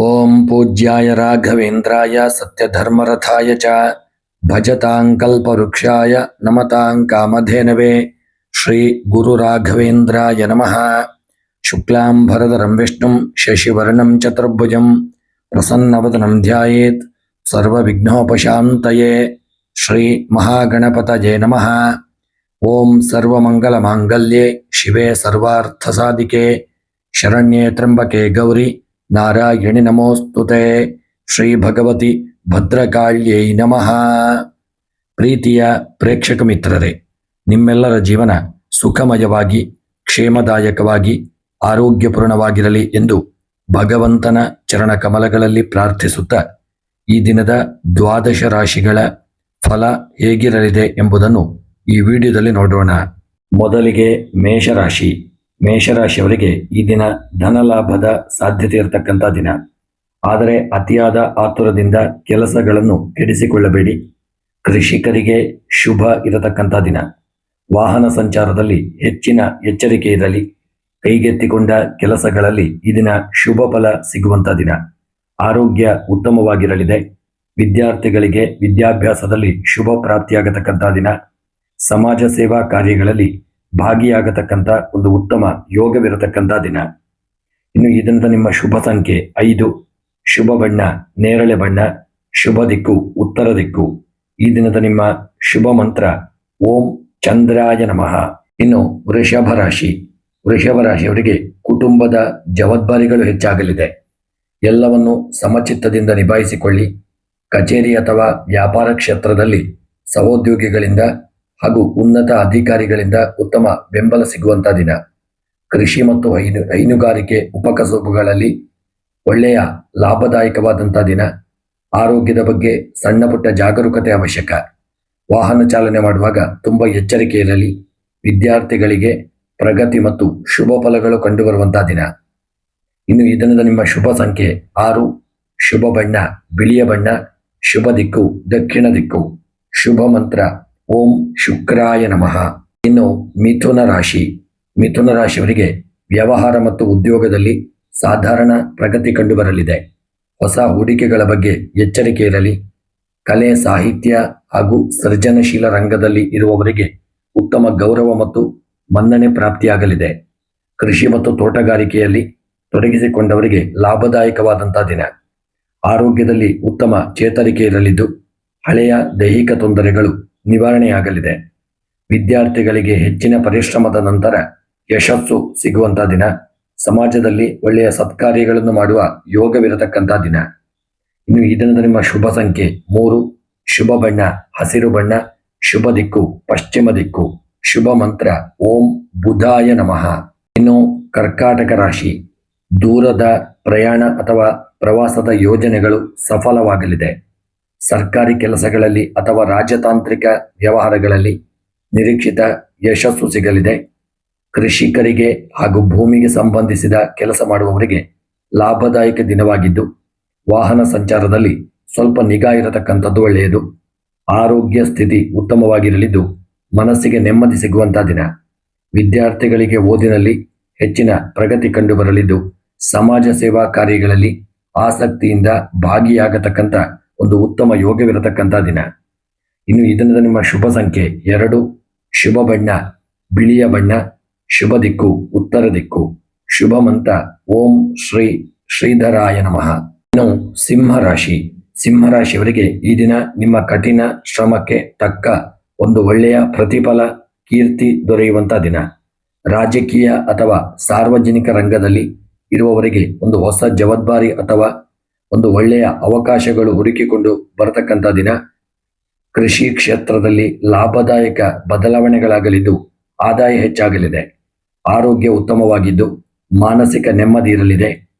ಓಂ ಪೂಜ್ಯಾಯ ರಾಘವೇಂದ್ರಾಯ ಸತ್ಯಧರ್ಮರಥಾಯ ಚ ಭಜತಾಂ ಕಲ್ಪವೃಕ್ಷಾಯ ನಮತಾಂ ಕಾಮಧೇನವೇ ಶ್ರೀ ಗುರು ರಾಘವೇಂದ್ರಾಯ ನಮಃ. ಶುಕ್ಲಾಂಬರಧರಂ ವಿಷ್ಣುಂ ಶಶಿವರ್ಣಂ ಚತುರ್ಭುಜಂ ಪ್ರಸನ್ನವದನಂ ಧ್ಯಾಯೇತ್ ಸರ್ವವಿಘ್ನೋಪಶಾಂತಯೇ. ಶ್ರೀ ಮಹಾಗಣಪತಯೇ ನಮಃ. ಓಂ ಸರ್ವಮಂಗಲಮಾಂಗಲ್ಯೆ ಶಿವೆ ಸರ್ವಾರ್ಥಸಾಧಿಕೆ ಶರಣ್ಯೇ ತ್ರ್ಯಂಬಕೆ ಗೌರಿ ನಾರಾಯಣಿ ನಮೋಸ್ತುತೆ. ಶ್ರೀ ಭಗವತಿ ಭದ್ರಕಾಳ್ಯೈ ನಮಃ. ಪ್ರೀತಿಯ ಪ್ರೇಕ್ಷಕ ಮಿತ್ರರೇ, ನಿಮ್ಮೆಲ್ಲರ ಜೀವನ ಸುಖಮಯವಾಗಿ ಕ್ಷೇಮದಾಯಕವಾಗಿ ಆರೋಗ್ಯಪೂರ್ಣವಾಗಿರಲಿ ಎಂದು ಭಗವಂತನ ಚರಣ ಕಮಲಗಳಲ್ಲಿ ಪ್ರಾರ್ಥಿಸುತ್ತಾ ಈ ದಿನದ ದ್ವಾದಶ ರಾಶಿಗಳ ಫಲ ಹೇಗಿರಲಿದೆ ಎಂಬುದನ್ನು ಈ ವಿಡಿಯೋದಲ್ಲಿ ನೋಡೋಣ. ಮೊದಲಿಗೆ ಮೇಷರಾಶಿ. ಮೇಷರಾಶಿಯವರಿಗೆ ಈ ದಿನ ಧನಲಾಭದ ಸಾಧ್ಯತೆ ಇರತಕ್ಕಂಥ ದಿನ. ಆದರೆ ಅತಿಯಾದ ಆತುರದಿಂದ ಕೆಲಸಗಳನ್ನು ಕೆಡಿಸಿಕೊಳ್ಳಬೇಡಿ. ಕೃಷಿಕರಿಗೆ ಶುಭ ಇರತಕ್ಕಂಥ ದಿನ. ವಾಹನ ಸಂಚಾರದಲ್ಲಿ ಹೆಚ್ಚಿನ ಎಚ್ಚರಿಕೆ ಇರಲಿ. ಕೈಗೆತ್ತಿಕೊಂಡ ಕೆಲಸಗಳಲ್ಲಿ ಈ ದಿನ ಶುಭ ಫಲ ಸಿಗುವಂಥ ದಿನ. ಆರೋಗ್ಯ ಉತ್ತಮವಾಗಿರಲಿದೆ. ವಿದ್ಯಾರ್ಥಿಗಳಿಗೆ ವಿದ್ಯಾಭ್ಯಾಸದಲ್ಲಿ ಶುಭ ಪ್ರಾಪ್ತಿಯಾಗತಕ್ಕಂಥ ದಿನ. ಸಮಾಜ ಸೇವಾ ಕಾರ್ಯಗಳಲ್ಲಿ ಭಾಗಿಯಾಗತಕ್ಕಂಥ ಒಂದು ಉತ್ತಮ ಯೋಗವಿರತಕ್ಕಂಥ ದಿನ. ಇನ್ನು ಈ ದಿನದ ನಿಮ್ಮ ಶುಭ ಸಂಖ್ಯೆ 5. ಶುಭ ಬಣ್ಣ ನೇರಳೆ ಬಣ್ಣ. ಶುಭ ದಿಕ್ಕು ಉತ್ತರ ದಿಕ್ಕು. ಈ ದಿನದ ನಿಮ್ಮ ಶುಭ ಮಂತ್ರ ಓಂ ಚಂದ್ರಾಯ ನಮಃ. ಇನ್ನು ವೃಷಭ ರಾಶಿ. ವೃಷಭ ರಾಶಿಯವರಿಗೆ ಕುಟುಂಬದ ಜವಾಬ್ದಾರಿಗಳು ಹೆಚ್ಚಾಗಲಿದೆ. ಎಲ್ಲವನ್ನು ಸಮಚಿತ್ತದಿಂದ ನಿಭಾಯಿಸಿಕೊಳ್ಳಿ. ಕಚೇರಿ ಅಥವಾ ವ್ಯಾಪಾರ ಕ್ಷೇತ್ರದಲ್ಲಿ ಸಹೋದ್ಯೋಗಿಗಳಿಂದ ಹಾಗೂ ಉನ್ನತ ಅಧಿಕಾರಿಗಳಿಂದ ಉತ್ತಮ ಬೆಂಬಲ ಸಿಗುವಂಥ ದಿನ. ಕೃಷಿ ಮತ್ತು ಹೈನುಗಾರಿಕೆ ಉಪಕಸುಬುಗಳಲ್ಲಿ ಒಳ್ಳೆಯ ಲಾಭದಾಯಕವಾದಂಥ ದಿನ. ಆರೋಗ್ಯದ ಬಗ್ಗೆ ಸಣ್ಣ ಪುಟ್ಟ ಜಾಗರೂಕತೆ ಅವಶ್ಯಕ. ವಾಹನ ಚಾಲನೆ ಮಾಡುವಾಗ ತುಂಬ ಎಚ್ಚರಿಕೆ ಇರಲಿ. ವಿದ್ಯಾರ್ಥಿಗಳಿಗೆ ಪ್ರಗತಿ ಮತ್ತು ಶುಭ ಫಲಗಳು ಕಂಡುಬರುವಂಥ ದಿನ. ಇನ್ನು ಈ ದಿನದ ನಿಮ್ಮ ಶುಭ ಸಂಖ್ಯೆ 6. ಶುಭ ಬಣ್ಣ ಬಿಳಿಯ ಬಣ್ಣ. ಶುಭ ದಿಕ್ಕು ದಕ್ಷಿಣ ದಿಕ್ಕು. ಶುಭ ಮಂತ್ರ ಓಂ ಶುಕ್ರಾಯ ನಮಃ. ಇನ್ನು ಮಿಥುನ ರಾಶಿ. ಮಿಥುನ ರಾಶಿಯವರಿಗೆ ವ್ಯವಹಾರ ಮತ್ತು ಉದ್ಯೋಗದಲ್ಲಿ ಸಾಧಾರಣ ಪ್ರಗತಿ ಕಂಡುಬರಲಿದೆ. ಹೊಸ ಹೂಡಿಕೆಗಳ ಬಗ್ಗೆ ಎಚ್ಚರಿಕೆ ಇರಲಿ. ಕಲೆ ಸಾಹಿತ್ಯ ಹಾಗೂ ಸೃಜನಶೀಲ ರಂಗದಲ್ಲಿ ಇರುವವರಿಗೆ ಉತ್ತಮ ಗೌರವ ಮತ್ತು ಮನ್ನಣೆ ಪ್ರಾಪ್ತಿಯಾಗಲಿದೆ. ಕೃಷಿ ಮತ್ತು ತೋಟಗಾರಿಕೆಯಲ್ಲಿ ತೊಡಗಿಸಿಕೊಂಡವರಿಗೆ ಲಾಭದಾಯಕವಾದಂಥ ದಿನ. ಆರೋಗ್ಯದಲ್ಲಿ ಉತ್ತಮ ಚೇತರಿಕೆ ಇರಲಿದ್ದು ಹಳೆಯ ದೈಹಿಕ ತೊಂದರೆಗಳು ನಿವಾರಣೆಯಾಗಲಿದೆ. ವಿದ್ಯಾರ್ಥಿಗಳಿಗೆ ಹೆಚ್ಚಿನ ಪರಿಶ್ರಮದ ನಂತರ ಯಶಸ್ಸು ಸಿಗುವಂಥ ದಿನ. ಸಮಾಜದಲ್ಲಿ ಒಳ್ಳೆಯ ಸತ್ಕಾರ್ಯಗಳನ್ನು ಮಾಡುವ ಯೋಗವಿರತಕ್ಕಂಥ ದಿನ. ಇನ್ನು ಈ ದಿನದ ನಿಮ್ಮ ಶುಭ ಸಂಖ್ಯೆ 3. ಶುಭ ಬಣ್ಣ ಹಸಿರು ಬಣ್ಣ. ಶುಭ ದಿಕ್ಕು ಪಶ್ಚಿಮ ದಿಕ್ಕು. ಶುಭ ಮಂತ್ರ ಓಂ ಬುಧಾಯ ನಮಃ. ಇನ್ನು ಕರ್ಕಾಟಕ ರಾಶಿ. ದೂರದ ಪ್ರಯಾಣ ಅಥವಾ ಪ್ರವಾಸದ ಯೋಜನೆಗಳು ಸಫಲವಾಗಲಿದೆ. ಸರ್ಕಾರಿ ಕೆಲಸಗಳಲ್ಲಿ ಅಥವಾ ರಾಜತಾಂತ್ರಿಕ ವ್ಯವಹಾರಗಳಲ್ಲಿ ನಿರೀಕ್ಷಿತ ಯಶಸ್ಸು ಸಿಗಲಿದೆ. ಕೃಷಿಕರಿಗೆ ಹಾಗೂ ಭೂಮಿಗೆ ಸಂಬಂಧಿಸಿದ ಕೆಲಸ ಮಾಡುವವರಿಗೆ ಲಾಭದಾಯಕ ದಿನವಾಗಿದ್ದು ವಾಹನ ಸಂಚಾರದಲ್ಲಿ ಸ್ವಲ್ಪ ನಿಗಾ ಇರತಕ್ಕಂಥದ್ದು ಒಳ್ಳೆಯದು. ಆರೋಗ್ಯ ಸ್ಥಿತಿ ಉತ್ತಮವಾಗಿರಲಿದ್ದು ಮನಸ್ಸಿಗೆ ನೆಮ್ಮದಿ ಸಿಗುವಂಥ ದಿನ. ವಿದ್ಯಾರ್ಥಿಗಳಿಗೆ ಓದಿನಲ್ಲಿ ಹೆಚ್ಚಿನ ಪ್ರಗತಿ ಕಂಡುಬರಲಿದ್ದು ಸಮಾಜ ಸೇವಾ ಕಾರ್ಯಗಳಲ್ಲಿ ಆಸಕ್ತಿಯಿಂದ ಭಾಗಿಯಾಗತಕ್ಕಂಥ ಒಂದು ಉತ್ತಮ ಯೋಗವಿರತಕ್ಕಂಥ ದಿನ. ಇನ್ನು ಈ ದಿನದ ನಿಮ್ಮ ಶುಭ ಸಂಖ್ಯೆ 2. ಶುಭ ಬಣ್ಣ ಬಿಳಿಯ ಬಣ್ಣ. ಶುಭ ದಿಕ್ಕು ಉತ್ತರ ದಿಕ್ಕು. ಶುಭ ಮಂತ್ರ ಓಂ ಶ್ರೀ ಶ್ರೀಧರಾಯ ನಮಃ. ಇನ್ನು ಸಿಂಹರಾಶಿ. ಸಿಂಹರಾಶಿಯವರಿಗೆ ಈ ದಿನ ನಿಮ್ಮ ಕಠಿಣ ಶ್ರಮಕ್ಕೆ ತಕ್ಕ ಒಂದು ಒಳ್ಳೆಯ ಪ್ರತಿಫಲ ಕೀರ್ತಿ ದೊರೆಯುವಂಥ ದಿನ. ರಾಜಕೀಯ ಅಥವಾ ಸಾರ್ವಜನಿಕ ರಂಗದಲ್ಲಿ ಇರುವವರಿಗೆ ಒಂದು ಹೊಸ ಜವಾಬ್ದಾರಿ ಅಥವಾ ಒಂದು ಒಳ್ಳೆಯ ಅವಕಾಶಗಳು ಹುಡುಕಿಕೊಂಡು ಬರತಕ್ಕಂಥ ದಿನ. ಕೃಷಿ ಕ್ಷೇತ್ರದಲ್ಲಿ ಲಾಭದಾಯಕ ಬದಲಾವಣೆಗಳಾಗಲಿದ್ದು ಆದಾಯ ಹೆಚ್ಚಾಗಲಿದೆ. ಆರೋಗ್ಯ ಉತ್ತಮವಾಗಿದ್ದು ಮಾನಸಿಕ ನೆಮ್ಮದಿ ಇರಲಿದೆ.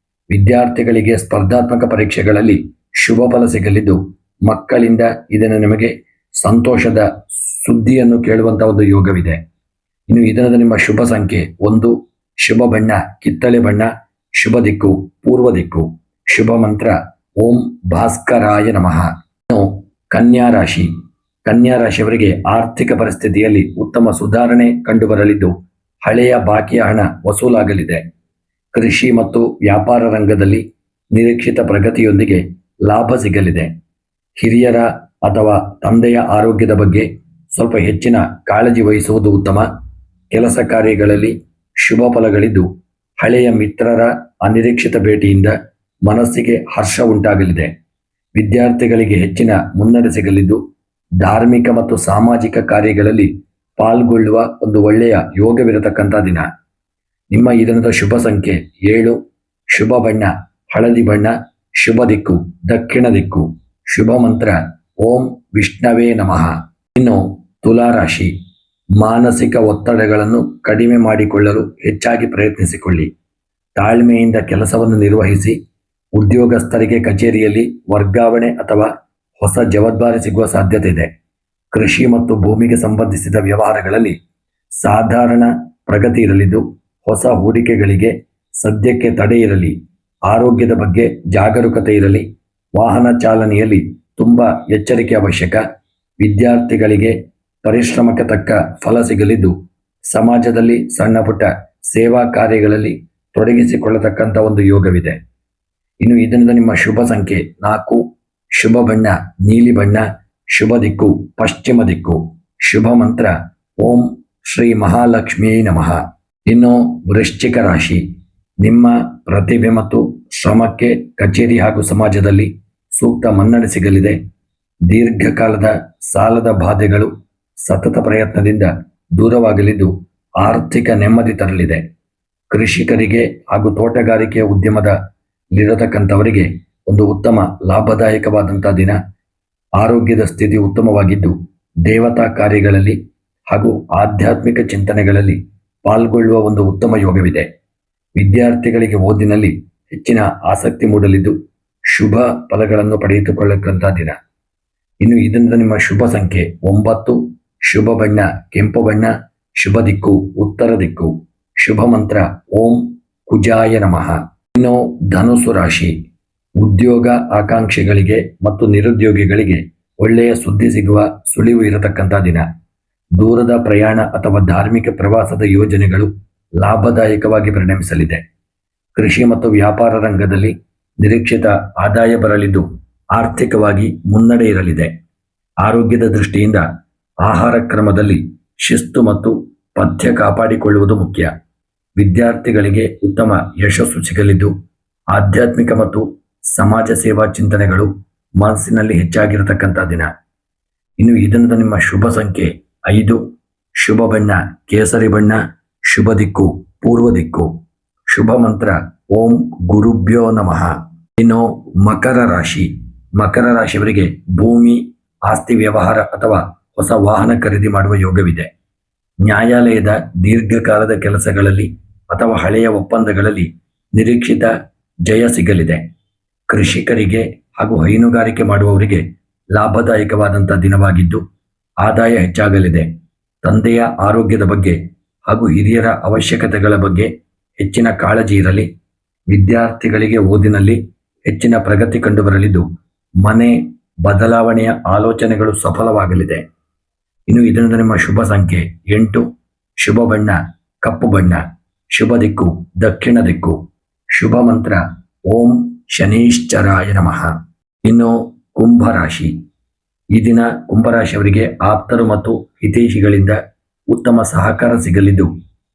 ವಿದ್ಯಾರ್ಥಿಗಳಿಗೆ ಸ್ಪರ್ಧಾತ್ಮಕ ಪರೀಕ್ಷೆಗಳಲ್ಲಿ ಶುಭ ಫಲ ಸಿಗಲಿದ್ದು ಮಕ್ಕಳಿಂದ ಇದನ್ನು ನಿಮಗೆ ಸಂತೋಷದ ಸುದ್ದಿಯನ್ನು ಕೇಳುವಂಥ ಒಂದು ಯೋಗವಿದೆ. ಇನ್ನು ಈ ದಿನದ ನಿಮ್ಮ ಶುಭ ಸಂಖ್ಯೆ 1. ಶುಭ ಬಣ್ಣ ಕಿತ್ತಳೆ ಬಣ್ಣ. ಶುಭ ದಿಕ್ಕು ಪೂರ್ವ ದಿಕ್ಕು. ಶುಭ ಮಂತ್ರ ಓಂ ಭಾಸ್ಕರಾಯ ನಮಃ. ಇನ್ನು ಕನ್ಯಾ ರಾಶಿ. ಕನ್ಯಾ ರಾಶಿಯವರಿಗೆ ಆರ್ಥಿಕ ಪರಿಸ್ಥಿತಿಯಲ್ಲಿ ಉತ್ತಮ ಸುಧಾರಣೆ ಕಂಡುಬರಲಿದ್ದು ಹಳೆಯ ಬಾಕಿಯ ಹಣ ವಸೂಲಾಗಲಿದೆ. ಕೃಷಿ ಮತ್ತು ವ್ಯಾಪಾರ ರಂಗದಲ್ಲಿ ನಿರೀಕ್ಷಿತ ಪ್ರಗತಿಯೊಂದಿಗೆ ಲಾಭ ಸಿಗಲಿದೆ. ಹಿರಿಯರ ಅಥವಾ ತಂದೆಯ ಆರೋಗ್ಯದ ಬಗ್ಗೆ ಸ್ವಲ್ಪ ಹೆಚ್ಚಿನ ಕಾಳಜಿ ವಹಿಸುವುದು ಉತ್ತಮ. ಕೆಲಸ ಕಾರ್ಯಗಳಲ್ಲಿ ಶುಭ ಫಲಗಳಿದ್ದು ಹಳೆಯ ಮಿತ್ರರ ಅನಿರೀಕ್ಷಿತ ಭೇಟಿಯಿಂದ ಮನಸ್ಸಿಗೆ ಹರ್ಷ ಉಂಟಾಗಲಿದೆ. ವಿದ್ಯಾರ್ಥಿಗಳಿಗೆ ಹೆಚ್ಚಿನ ಮುನ್ನಡೆ ಸಿಗಲಿದ್ದು ಧಾರ್ಮಿಕ ಮತ್ತು ಸಾಮಾಜಿಕ ಕಾರ್ಯಗಳಲ್ಲಿ ಪಾಲ್ಗೊಳ್ಳುವ ಒಂದು ಒಳ್ಳೆಯ ಯೋಗವಿರತಕ್ಕಂಥ ದಿನ. ನಿಮ್ಮ ಈ ದಿನದ ಶುಭ ಸಂಖ್ಯೆ 7, ಶುಭ ಬಣ್ಣ ಹಳದಿ ಬಣ್ಣ, ಶುಭ ದಿಕ್ಕು ದಕ್ಷಿಣ ದಿಕ್ಕು, ಶುಭ ಮಂತ್ರ ಓಂ ವಿಷ್ಣವೇ ನಮಃ. ಇನ್ನು ತುಲಾ ರಾಶಿ, ಮಾನಸಿಕ ಒತ್ತಡಗಳನ್ನು ಕಡಿಮೆ ಮಾಡಿಕೊಳ್ಳಲು ಹೆಚ್ಚಾಗಿ ಪ್ರಯತ್ನಿಸಿಕೊಳ್ಳಿ. ತಾಳ್ಮೆಯಿಂದ ಕೆಲಸವನ್ನು ನಿರ್ವಹಿಸಿ. ಉದ್ಯೋಗಸ್ಥರಿಗೆ ಕಚೇರಿಯಲ್ಲಿ ವರ್ಗಾವಣೆ ಅಥವಾ ಹೊಸ ಜವಾಬ್ದಾರಿ ಸಿಗುವ ಸಾಧ್ಯತೆ ಇದೆ. ಕೃಷಿ ಮತ್ತು ಭೂಮಿಗೆ ಸಂಬಂಧಿಸಿದ ವ್ಯವಹಾರಗಳಲ್ಲಿ ಸಾಧಾರಣ ಪ್ರಗತಿ ಇರಲಿದ್ದು ಹೊಸ ಹೂಡಿಕೆಗಳಿಗೆ ಸದ್ಯಕ್ಕೆ ತಡೆ ಇರಲಿ. ಆರೋಗ್ಯದ ಬಗ್ಗೆ ಜಾಗರೂಕತೆ ಇರಲಿ. ವಾಹನ ಚಾಲನೆಯಲ್ಲಿ ತುಂಬ ಎಚ್ಚರಿಕೆ ಅವಶ್ಯಕ. ವಿದ್ಯಾರ್ಥಿಗಳಿಗೆ ಪರಿಶ್ರಮಕ್ಕೆ ತಕ್ಕ ಫಲ ಸಿಗಲಿದ್ದು ಸಮಾಜದಲ್ಲಿ ಸಣ್ಣ ಪುಟ್ಟ ಸೇವಾ ಕಾರ್ಯಗಳಲ್ಲಿ ತೊಡಗಿಸಿಕೊಳ್ಳತಕ್ಕಂಥ ಒಂದು ಯೋಗವಿದೆ. ಇನ್ನು ಈ ದಿನದ ನಿಮ್ಮ ಶುಭ ಸಂಖ್ಯೆ 4, ಶುಭ ಬಣ್ಣ ನೀಲಿ ಬಣ್ಣ, ಶುಭ ದಿಕ್ಕು ಪಶ್ಚಿಮ ದಿಕ್ಕು, ಶುಭ ಮಂತ್ರ ಓಂ ಶ್ರೀ ಮಹಾಲಕ್ಷ್ಮೀ ನಮಃ. ಇನ್ನು ವೃಶ್ಚಿಕ ರಾಶಿ, ನಿಮ್ಮ ಪ್ರತಿಭೆ ಮತ್ತು ಶ್ರಮಕ್ಕೆ ಕಚೇರಿ ಹಾಗೂ ಸಮಾಜದಲ್ಲಿ ಸೂಕ್ತ ಮನ್ನಣೆ ಸಿಗಲಿದೆ. ದೀರ್ಘಕಾಲದ ಸಾಲದ ಬಾಧೆಗಳು ಸತತ ಪ್ರಯತ್ನದಿಂದ ದೂರವಾಗಲಿದ್ದು ಆರ್ಥಿಕ ನೆಮ್ಮದಿ ತರಲಿದೆ. ಕೃಷಿಕರಿಗೆ ಹಾಗೂ ತೋಟಗಾರಿಕೆಯ ಉದ್ಯಮದಲ್ಲಿರತಕ್ಕಂಥವರಿಗೆ ಒಂದು ಉತ್ತಮ ಲಾಭದಾಯಕವಾದಂಥ ದಿನ. ಆರೋಗ್ಯದ ಸ್ಥಿತಿ ಉತ್ತಮವಾಗಿದ್ದು ದೇವತಾ ಕಾರ್ಯಗಳಲ್ಲಿ ಹಾಗೂ ಆಧ್ಯಾತ್ಮಿಕ ಚಿಂತನೆಗಳಲ್ಲಿ ಪಾಲ್ಗೊಳ್ಳುವ ಒಂದು ಉತ್ತಮ ಯೋಗವಿದೆ. ವಿದ್ಯಾರ್ಥಿಗಳಿಗೆ ಓದಿನಲ್ಲಿ ಹೆಚ್ಚಿನ ಆಸಕ್ತಿ ಮೂಡಲಿದ್ದು ಶುಭ ಫಲಗಳನ್ನು ಪಡೆದುಕೊಳ್ಳತಕ್ಕಂಥ ದಿನ. ಇನ್ನು ಈ ದಿನದ ನಿಮ್ಮ ಶುಭ ಸಂಖ್ಯೆ 9, ಶುಭ ಬಣ್ಣ ಕೆಂಪು ಬಣ್ಣ, ಶುಭ ದಿಕ್ಕು ಉತ್ತರ ದಿಕ್ಕು, ಶುಭ ಮಂತ್ರ ಓಂ ಕುಜಾಯ ನಮಃ. ಇನ್ನು ಧನುಸು ರಾಶಿ, ಉದ್ಯೋಗ ಆಕಾಂಕ್ಷಿಗಳಿಗೆ ಮತ್ತು ನಿರುದ್ಯೋಗಿಗಳಿಗೆ ಒಳ್ಳೆಯ ಸುದ್ದಿ ಸಿಗುವ ಸುಳಿವು ಇರತಕ್ಕಂಥ ದಿನ. ದೂರದ ಪ್ರಯಾಣ ಅಥವಾ ಧಾರ್ಮಿಕ ಪ್ರವಾಸದ ಯೋಜನೆಗಳು ಲಾಭದಾಯಕವಾಗಿ ಪರಿಣಮಿಸಲಿದೆ. ಕೃಷಿ ಮತ್ತು ವ್ಯಾಪಾರ ರಂಗದಲ್ಲಿ ನಿರೀಕ್ಷಿತ ಆದಾಯ ಬರಲಿದ್ದು ಆರ್ಥಿಕವಾಗಿ ಮುನ್ನಡೆ ಇರಲಿದೆ. ಆರೋಗ್ಯದ ದೃಷ್ಟಿಯಿಂದ ಆಹಾರ ಕ್ರಮದಲ್ಲಿ ಶಿಸ್ತು ಮತ್ತು ಪಥ್ಯ ಕಾಪಾಡಿಕೊಳ್ಳುವುದು ಮುಖ್ಯ. ವಿದ್ಯಾರ್ಥಿಗಳಿಗೆ ಉತ್ತಮ ಯಶಸ್ಸು ಸಿಗಲಿದ್ದು ಆಧ್ಯಾತ್ಮಿಕ ಮತ್ತು ಸಮಾಜ ಸೇವಾ ಚಿಂತನೆಗಳು ಮನಸ್ಸಿನಲ್ಲಿ ಹೆಚ್ಚಾಗಿರತಕ್ಕಂಥ ದಿನ. ಇನ್ನು ಈ ದಿನದ ನಿಮ್ಮ ಶುಭ ಸಂಖ್ಯೆ 5, ಶುಭ ಬಣ್ಣ ಕೇಸರಿ ಬಣ್ಣ, ಶುಭ ದಿಕ್ಕು ಪೂರ್ವ ದಿಕ್ಕು, ಶುಭ ಮಂತ್ರ ಓಂ ಗುರುಭ್ಯೋ ನಮಃ. ಇನ್ನು ಮಕರ ರಾಶಿ, ಮಕರ ರಾಶಿಯವರಿಗೆ ಭೂಮಿ ಆಸ್ತಿ ವ್ಯವಹಾರ ಅಥವಾ ಹೊಸ ವಾಹನ ಖರೀದಿ ಮಾಡುವ ಯೋಗವಿದೆ. ನ್ಯಾಯಾಲಯದ ದೀರ್ಘಕಾಲದ ಕೆಲಸಗಳಲ್ಲಿ ಅಥವಾ ಹಳೆಯ ಒಪ್ಪಂದಗಳಲ್ಲಿ ನಿರೀಕ್ಷಿತ ಜಯ ಸಿಗಲಿದೆ. ಕೃಷಿಕರಿಗೆ ಹಾಗೂ ಹೈನುಗಾರಿಕೆ ಮಾಡುವವರಿಗೆ ಲಾಭದಾಯಕವಾದಂಥ ದಿನವಾಗಿದ್ದು ಆದಾಯ ಹೆಚ್ಚಾಗಲಿದೆ. ತಂದೆಯ ಆರೋಗ್ಯದ ಬಗ್ಗೆ ಹಾಗೂ ಹಿರಿಯರ ಅವಶ್ಯಕತೆಗಳ ಬಗ್ಗೆ ಹೆಚ್ಚಿನ ಕಾಳಜಿ ಇರಲಿ. ವಿದ್ಯಾರ್ಥಿಗಳಿಗೆ ಓದಿನಲ್ಲಿ ಹೆಚ್ಚಿನ ಪ್ರಗತಿ ಕಂಡುಬರಲಿದ್ದು ಮನೆ ಬದಲಾವಣೆಯ ಆಲೋಚನೆಗಳು ಸಫಲವಾಗಲಿದೆ. ಇನ್ನು ಇದರಿಂದ ನಿಮ್ಮ ಶುಭ ಸಂಖ್ಯೆ 8, ಶುಭ ಬಣ್ಣ ಕಪ್ಪು ಬಣ್ಣ, ಶುಭ ದಿಕ್ಕು ದಕ್ಷಿಣ ದಿಕ್ಕು, ಶುಭ ಮಂತ್ರ ಓಂ ಶನೀಶ್ಚರಾಯ ನಮಃ. ಇನ್ನು ಕುಂಭರಾಶಿ, ಈ ದಿನ ಕುಂಭರಾಶಿಯವರಿಗೆ ಆಪ್ತರು ಮತ್ತು ಹಿತೈಷಿಗಳಿಂದ ಉತ್ತಮ ಸಹಕಾರ ಸಿಗಲಿದ್ದು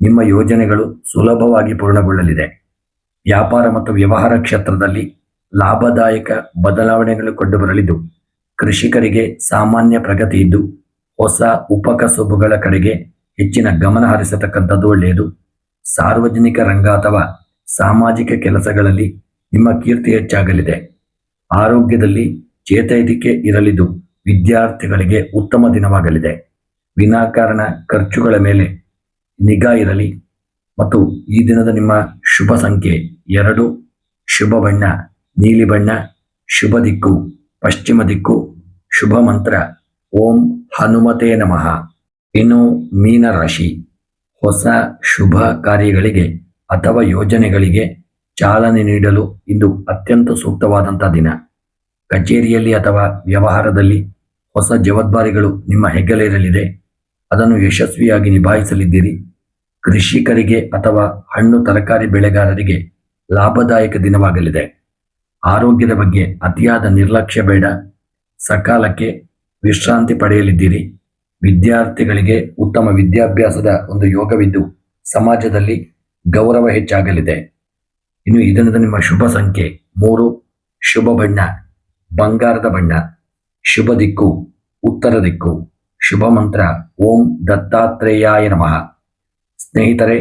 ನಿಮ್ಮ ಯೋಜನೆಗಳು ಸುಲಭವಾಗಿ ಪೂರ್ಣಗೊಳ್ಳಲಿದೆ. ವ್ಯಾಪಾರ ಮತ್ತು ವ್ಯವಹಾರ ಕ್ಷೇತ್ರದಲ್ಲಿ ಲಾಭದಾಯಕ ಬದಲಾವಣೆಗಳು ಕಂಡುಬರಲಿದ್ದು ಕೃಷಿಕರಿಗೆ ಸಾಮಾನ್ಯ ಪ್ರಗತಿ ಇದ್ದು ಹೊಸ ಉಪಕಸುಬುಗಳ ಕಡೆಗೆ ಹೆಚ್ಚಿನ ಗಮನ ಹರಿಸತಕ್ಕಂಥದ್ದು ಒಳ್ಳೆಯದು. ಸಾರ್ವಜನಿಕ ರಂಗ ಅಥವಾ ಸಾಮಾಜಿಕ ಕೆಲಸಗಳಲ್ಲಿ ನಿಮ್ಮ ಕೀರ್ತಿ ಹೆಚ್ಚಾಗಲಿದೆ. ಆರೋಗ್ಯದಲ್ಲಿ ಚೇತರಿಕೆ ಇರಲಿದ್ದು ವಿದ್ಯಾರ್ಥಿಗಳಿಗೆ ಉತ್ತಮ ದಿನವಾಗಲಿದೆ. ವಿನಾಕಾರಣ ಖರ್ಚುಗಳ ಮೇಲೆ ನಿಗಾ ಇರಲಿ. ಮತ್ತು ಈ ದಿನದ ನಿಮ್ಮ ಶುಭ ಸಂಖ್ಯೆ 2, ಶುಭ ಬಣ್ಣ ನೀಲಿ ಬಣ್ಣ, ಶುಭ ದಿಕ್ಕು ಪಶ್ಚಿಮ ದಿಕ್ಕು, ಶುಭ ಮಂತ್ರ ಓಂ ಹನುಮತೇ ನಮಃ. ಇನ್ನು ಮೀನರಾಶಿ, ಹೊಸ ಶುಭ ಕಾರ್ಯಗಳಿಗೆ ಅಥವಾ ಯೋಜನೆಗಳಿಗೆ ಚಾಲನೆ ನೀಡಲು ಇಂದು ಅತ್ಯಂತ ಸೂಕ್ತವಾದಂಥ ದಿನ. ಕಚೇರಿಯಲ್ಲಿ ಅಥವಾ ವ್ಯವಹಾರದಲ್ಲಿ ಹೊಸ ಜವಾಬ್ದಾರಿಗಳು ನಿಮ್ಮ ಹೆಗಲೇರಲಿದೆ. ಅದನ್ನು ಯಶಸ್ವಿಯಾಗಿ ನಿಭಾಯಿಸಲಿದ್ದೀರಿ. ಕೃಷಿಕರಿಗೆ ಅಥವಾ ಹಣ್ಣು ತರಕಾರಿ ಬೆಳೆಗಾರರಿಗೆ ಲಾಭದಾಯಕ ದಿನವಾಗಲಿದೆ. ಆರೋಗ್ಯದ ಬಗ್ಗೆ ಅತಿಯಾದ ನಿರ್ಲಕ್ಷ್ಯ ಬೇಡ. ಸಕಾಲಕ್ಕೆ ವಿಶ್ರಾಂತಿ ಪಡೆಯಲಿದ್ದೀರಿ. ವಿದ್ಯಾರ್ಥಿಗಳಿಗೆ ಉತ್ತಮ ವಿದ್ಯಾಭ್ಯಾಸದ ಒಂದು ಯೋಗವಿದ್ದು ಸಮಾಜದಲ್ಲಿ ಗೌರವ ಹೆಚ್ಚಾಗಲಿದೆ. ಇನ್ನು ಈ ದಿನದ ನಿಮ್ಮ ಶುಭ ಸಂಖ್ಯೆ 3, ಶುಭ ಬಣ್ಣ ಬಂಗಾರದ ಬಣ್ಣ, ಶುಭ ದಿಕ್ಕು ಉತ್ತರ ದಿಕ್ಕು, ಶುಭ ಮಂತ್ರ ಓಂ ದತ್ತಾತ್ರೇಯಾಯ ನಮಃ. ಸ್ನೇಹಿತರೆ,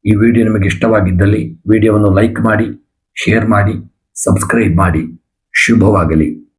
ಈ ವಿಡಿಯೋ ನಿಮಗೆ ಇಷ್ಟವಾಗಿದ್ದಲ್ಲಿ ವಿಡಿಯೋವನ್ನು ಲೈಕ್ ಮಾಡಿ, ಶೇರ್ ಮಾಡಿ, ಸಬ್ಸ್ಕ್ರೈಬ್ ಮಾಡಿ. ಶುಭವಾಗಲಿ.